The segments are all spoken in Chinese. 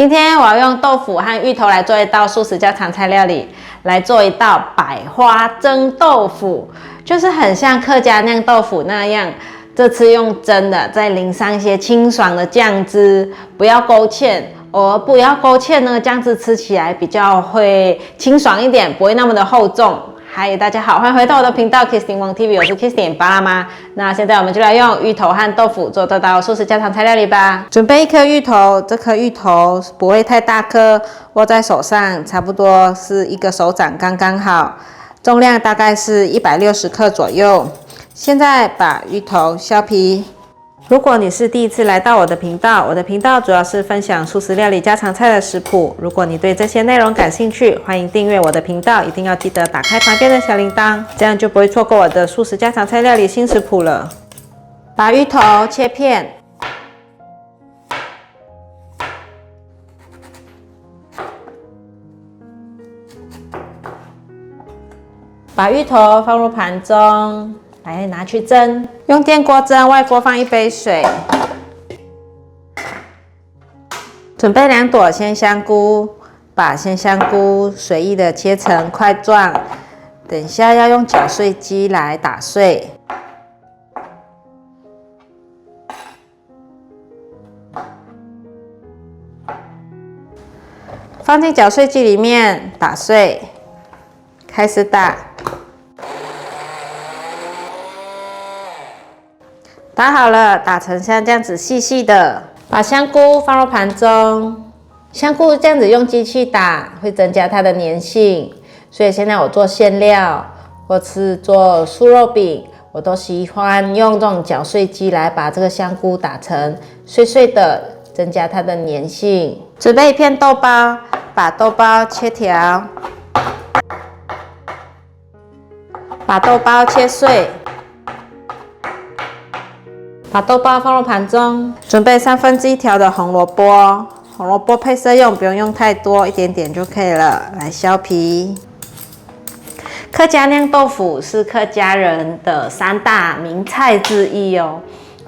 今天我要用豆腐和芋头来做一道素食家常菜料理，来做一道百花蒸豆腐，就是很像客家酿豆腐那样。这次用蒸的，再淋上一些清爽的酱汁，不要勾芡。不要勾芡呢，这样子吃起来比较会清爽一点，不会那么的厚重。嗨，大家好，欢迎回到我的频道 Kissing Wang TV， 我是 Kissing 巴拉妈。那现在我们就来用芋头和豆腐做这道素食家常菜料理吧。准备一颗芋头，这颗芋头不会太大颗，握在手上差不多是一个手掌刚刚好，重量大概是160克左右。现在把芋头削皮。如果你是第一次来到我的频道，我的频道主要是分享素食料理家常菜的食谱。如果你对这些内容感兴趣，欢迎订阅我的频道，一定要记得打开旁边的小铃铛，这样就不会错过我的素食家常菜料理新食谱了。把芋头切片，把芋头放入盘中。来拿去蒸，用电锅蒸，外锅放1杯水，准备2朵鲜香菇，把鲜香菇随意的切成块状，等一下要用搅碎机来打碎。放进搅碎机里面打碎，开始打。打好了，打成像这样子细细的，把香菇放入盘中。香菇这样子用机器打，会增加它的粘性，所以现在我做馅料或是做酥肉饼，我都喜欢用这种搅碎机来把这个香菇打成碎碎的，增加它的粘性。准备1片豆包，把豆包切条，把豆包切碎。把豆包放入盘中，准备1/3条的红萝卜，红萝卜配色用，不用用太多，一点点就可以了。来削皮。客家酿豆腐是客家人的3大名菜之一哦。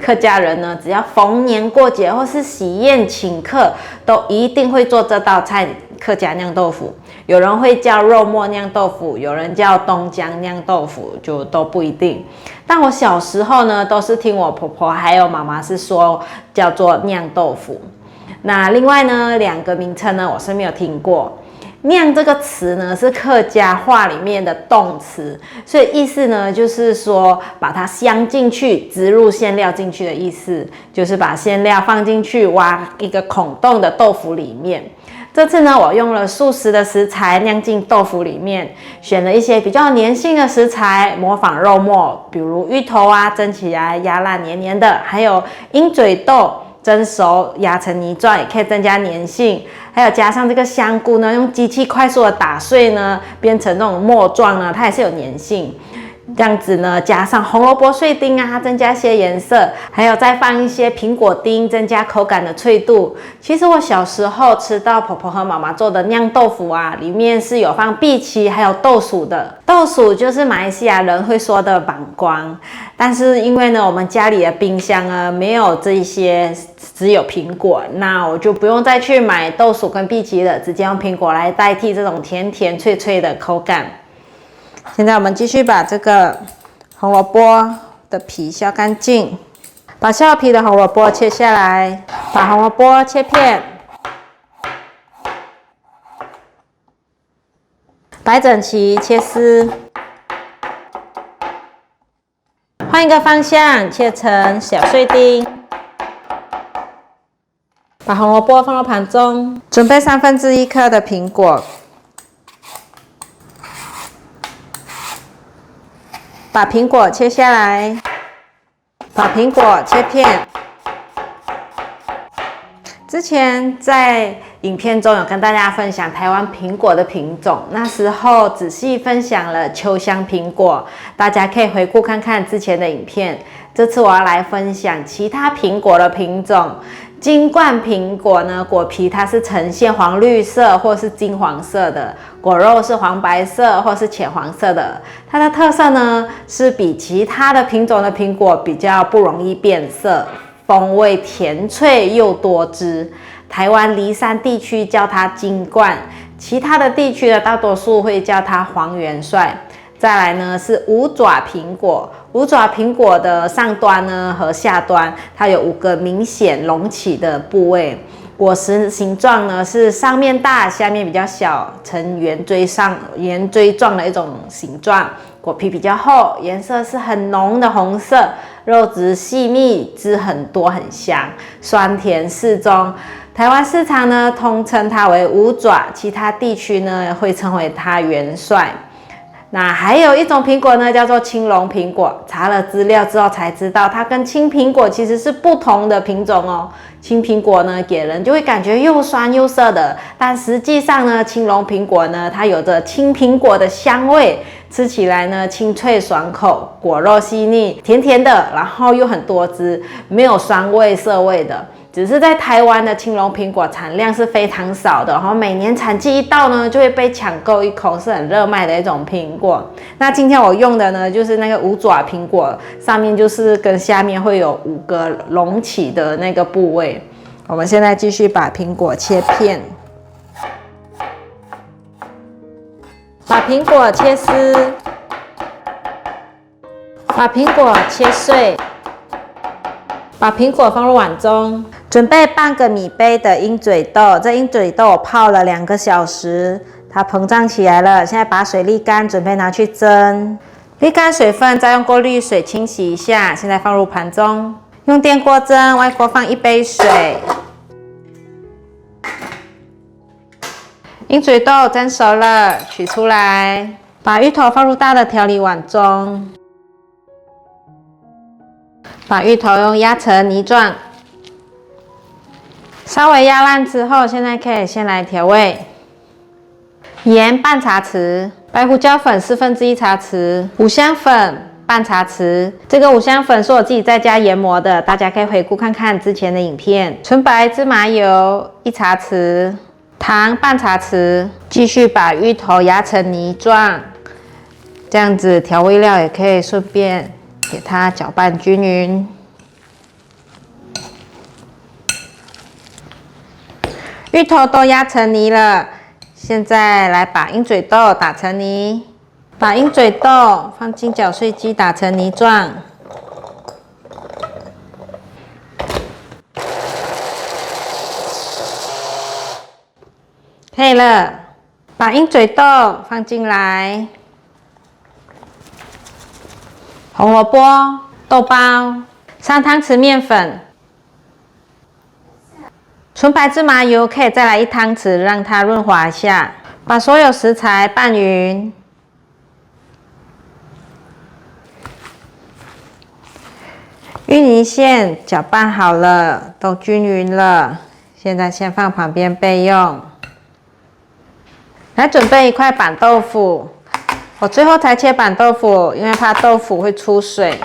客家人呢，只要逢年过节或是喜宴请客，都一定会做这道菜——客家酿豆腐。有人会叫肉末酿豆腐，有人叫东江酿豆腐，就都不一定。但我小时候呢，都是听我婆婆还有妈妈是说叫做酿豆腐。那另外呢，2个名称呢，我是没有听过。酿这个词呢，是客家话里面的动词，所以意思呢，就是说把它镶进去，植入馅料进去的意思，就是把馅料放进去，挖一个孔洞的豆腐里面。这次呢，我用了素食的食材酿进豆腐里面，选了一些比较粘性的食材，模仿肉末，比如芋头啊，蒸起来压烂黏黏的，还有鹰嘴豆蒸熟压成泥状，也可以增加粘性。还有加上这个香菇呢，用机器快速的打碎呢，变成那种末状呢，它也是有粘性。这样子呢，加上红萝卜碎丁啊，增加一些颜色，还有再放一些苹果丁，增加口感的脆度。其实我小时候吃到婆婆和妈妈做的酿豆腐啊，里面是有放荸荠还有豆薯的。豆薯就是马来西亚人会说的膀胱，但是因为呢，我们家里的冰箱呢没有这些，只有苹果，那我就不用再去买豆薯跟荸荠了，直接用苹果来代替这种甜甜脆脆的口感。现在我们继续把这个红萝卜的皮削干净，把削了皮的红萝卜切下来，把红萝卜切片，摆整齐切丝，换一个方向切成小碎丁，把红萝卜放入盘中，准备1/3颗的苹果。把苹果切下来，把苹果切片。之前在影片中有跟大家分享台湾苹果的品种，那时候仔细分享了秋香苹果，大家可以回顾看看之前的影片。这次我要来分享其他苹果的品种。金冠苹果呢，果皮它是呈现黄绿色或是金黄色的，果肉是黄白色或是浅黄色的。它的特色呢是比其他的品种的苹果比较不容易变色，风味甜脆又多汁。台湾梨山地区叫它金冠，其他的地区呢，大多数会叫它黄元帅。再来呢是五爪苹果，五爪苹果的上端呢和下端，它有5个明显隆起的部位。果实形状呢是上面大，下面比较小，呈圆锥状的一种形状。果皮比较厚，颜色是很浓的红色，肉质细密，汁很多，很香，酸甜适中。台湾市场呢通称它为五爪，其他地区呢会称为它元帅。那还有一种苹果呢，叫做青龙苹果。查了资料之后才知道，它跟青苹果其实是不同的品种哦。青苹果呢，给人就会感觉又酸又涩的，但实际上呢，青龙苹果呢，它有着青苹果的香味，吃起来呢清脆爽口，果肉细腻，甜甜的，然后又很多汁，没有酸味涩味的。只是在台湾的青龙苹果产量是非常少的，然后每年产季一到呢，就会被抢购一空，是很热卖的一种苹果。那今天我用的呢，就是那个五爪苹果，上面就是跟下面会有5个隆起的那个部位。我们现在继续把苹果切片，把苹果切丝，把苹果切碎，把苹果放入碗中。准备半个米杯的鹰嘴豆，这鹰嘴豆我泡了2个小时，它膨胀起来了。现在把水沥干，准备拿去蒸。沥干水分，再用过滤水清洗一下。现在放入盘中，用电锅蒸，外锅放1杯水。鹰嘴豆蒸熟了，取出来，把芋头放入大的调理碗中，把芋头用压成泥状。稍微压烂之后，现在可以先来调味：盐半茶匙，白胡椒粉1/4茶匙，五香粉半茶匙。这个五香粉是我自己在家研磨的，大家可以回顾看看之前的影片。纯白芝麻油1茶匙，糖半茶匙。继续把芋头压成泥状，这样子调味料也可以顺便给它搅拌均匀。芋头都压成泥了，现在来把鹰嘴豆打成泥，把鹰嘴豆放进搅碎机打成泥状。可以了，把鹰嘴豆放进来，红萝卜、豆包、3汤匙面粉。纯白芝麻油可以再来1汤匙，让它润滑一下。把所有食材拌匀，芋泥馅搅拌好了，都均匀了。现在先放旁边备用。来准备1块板豆腐，我最后才切板豆腐，因为怕豆腐会出水。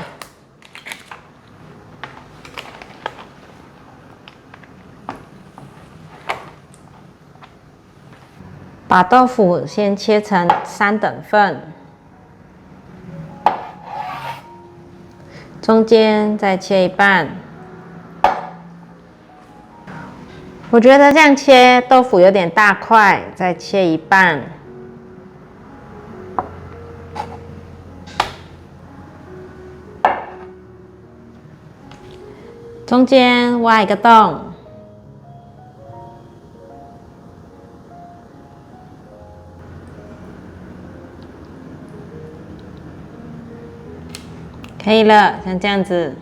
把豆腐先切成3等份，中间再切1半。我觉得这样切豆腐有点大块，再切1半。中间挖1个洞。可以了，像这样子。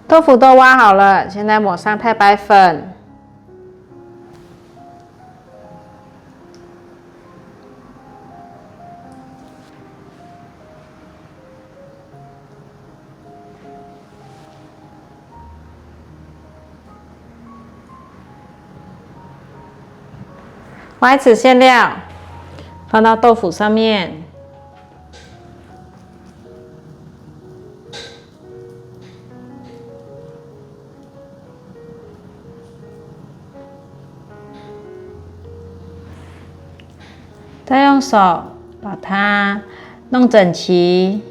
豆腐都挖好了，现在抹上太白粉。挖1匙馅料，放到豆腐上面，再用手把它弄整齐。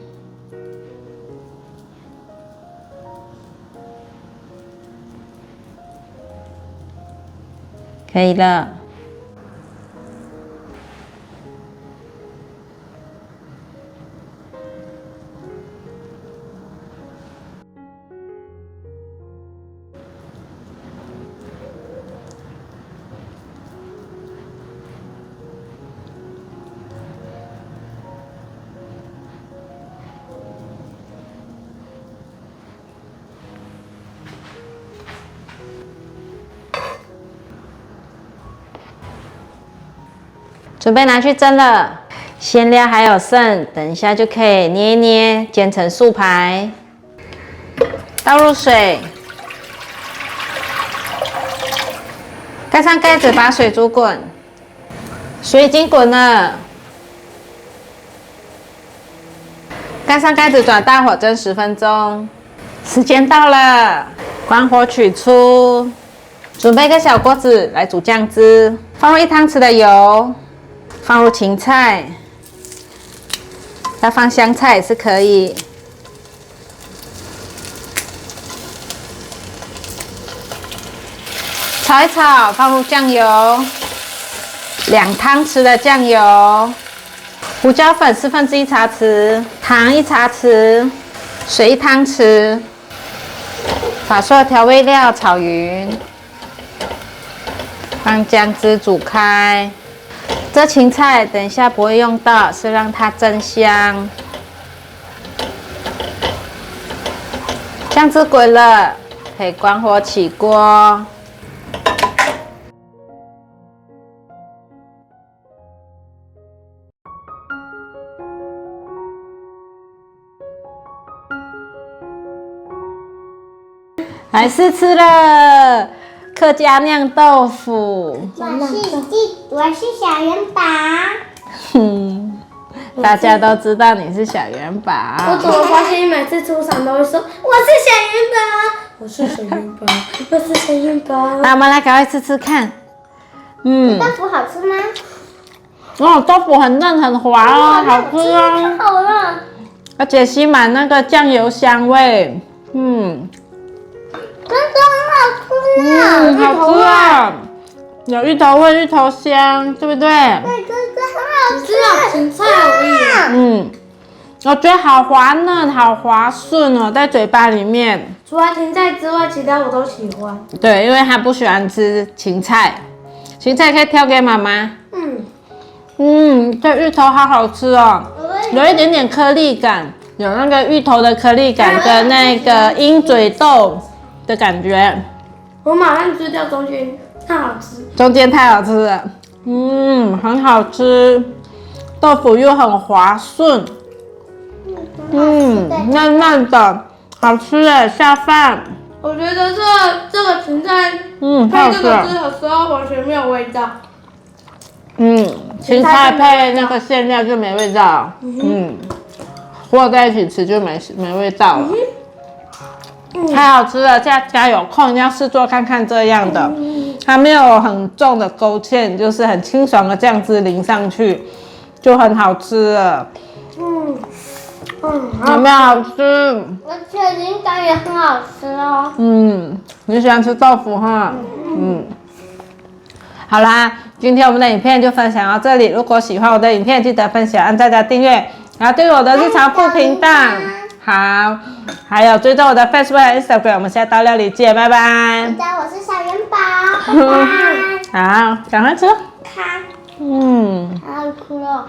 可以了。准备拿去蒸了，馅料还有剩，等一下就可以捏一捏，煎成素排。倒入水，盖上盖子，把水煮滚。水已经滚了，盖上盖子，转大火蒸10分钟。时间到了，关火取出。准备一个小锅子来煮酱汁，放入1汤匙的油。放入芹菜，要放香菜也是可以。炒一炒，放入酱油，2汤匙的酱油，胡椒粉1/4茶匙，糖1茶匙，水1汤匙，把所有调味料炒匀，让酱汁煮开。这芹菜等一下不会用到，是让它增香。酱汁滚了，可以关火起锅。来试吃了。客家酿豆腐，我是小元宝。大家都知道你是小元宝。我怎么发现你每次出场都会说我是小元宝，我是小元宝，我是小元宝。那我们来赶快吃吃看。豆腐好吃吗？哦，豆腐很嫩很滑哦，好吃哦。好了，而且吸满那个酱油香味，真的很好吃啊！好吃啊！有芋头味、芋头香，对不对？对，真的很好吃。只有芹菜而已。我觉得好滑嫩，好滑顺哦，在嘴巴里面。除了芹菜之外，其他我都喜欢。对，因为他不喜欢吃芹菜，芹菜可以挑给妈妈。这芋头好好吃哦，有一点点颗粒感，有那个芋头的颗粒感跟那个鹰嘴豆的感觉。我马上吃掉中间，太好吃。中间太好吃了，很好吃，豆腐又很滑顺，嫩嫩的，好吃耶，下饭。我觉得这个芹菜太好吃了。配这个汁的时候完全没有味道。芹菜配那个馅料就没味道，和在一起吃就没味道了。太好吃了，大家有空一定要试做看看这样的，它没有很重的勾芡，就是很清爽的酱汁淋上去，就很好吃了。有没有好吃？而且应该也很好吃哦。你喜欢吃豆腐哈？好啦，今天我们的影片就分享到这里。如果喜欢我的影片，记得分享、按赞、加订阅，然后订阅我的日常副频道。好，还有追踪我的 Facebook 和 Instagram。我们下道料理见，拜拜。记得我是小元宝，拜拜。好，赶快吃。看，嗯。好哭了。